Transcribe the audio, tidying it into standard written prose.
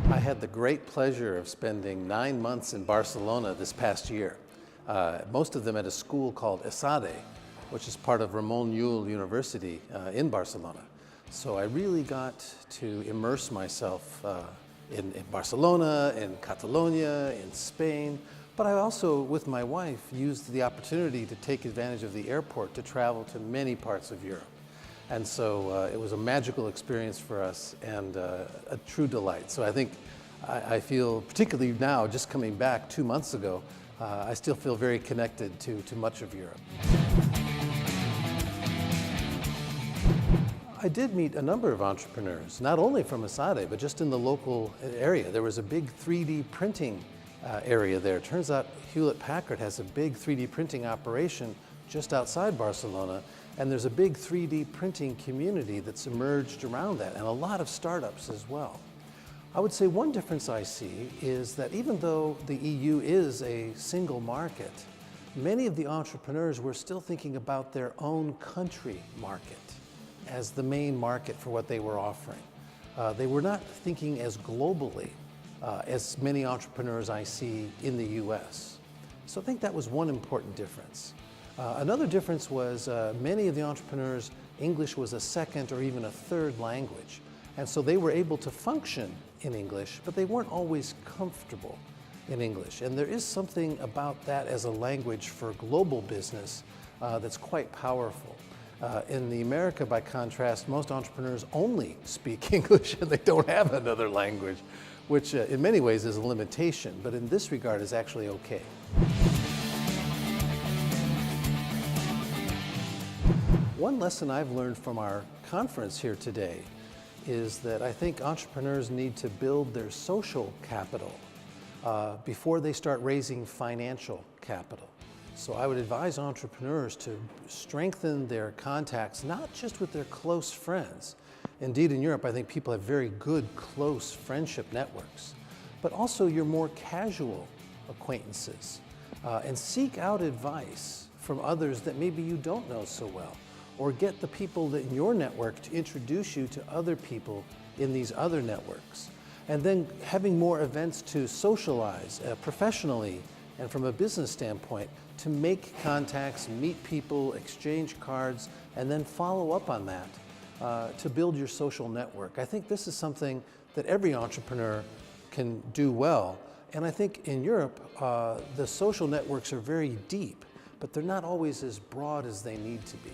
I had the great pleasure of spending 9 months in Barcelona this past year, most of them at a school called ESADE, which is part of Ramon Llull University in Barcelona. So I really got to immerse myself in Barcelona, in Catalonia, in Spain, but I also, with my wife, used the opportunity to take advantage of the airport to travel to many parts of Europe. And so it was a magical experience for us and a true delight. So I think I feel, particularly now, just coming back 2 months ago, I still feel very connected to much of Europe. I did meet a number of entrepreneurs, not only from ESADE, but just in the local area. There was a big 3D printing area there. It turns out Hewlett-Packard has a big 3D printing operation just outside Barcelona, and there's a big 3D printing community that's emerged around that, and a lot of startups as well. I would say one difference I see is that even though the EU is a single market, many of the entrepreneurs were still thinking about their own country market as the main market for what they were offering. They were not thinking as globally as many entrepreneurs I see in the US. So I think that was one important difference. Another difference was many of the entrepreneurs, English was a second or even a third language. And so they were able to function in English, but they weren't always comfortable in English. And there is something about that as a language for global business that's quite powerful. In America, by contrast, most entrepreneurs only speak English and they don't have another language, which in many ways is a limitation, but in this regard is actually okay. One lesson I've learned from our conference here today is that I think entrepreneurs need to build their social capital before they start raising financial capital. So I would advise entrepreneurs to strengthen their contacts, not just with their close friends. Indeed, in Europe, I think people have very good, close friendship networks, but also your more casual acquaintances, and seek out advice from others that maybe you don't know so well, or get the people that in your network to introduce you to other people in these other networks. And then having more events to socialize professionally and from a business standpoint, to make contacts, meet people, exchange cards, and then follow up on that to build your social network. I think this is something that every entrepreneur can do well. And I think in Europe, the social networks are very deep, but they're not always as broad as they need to be.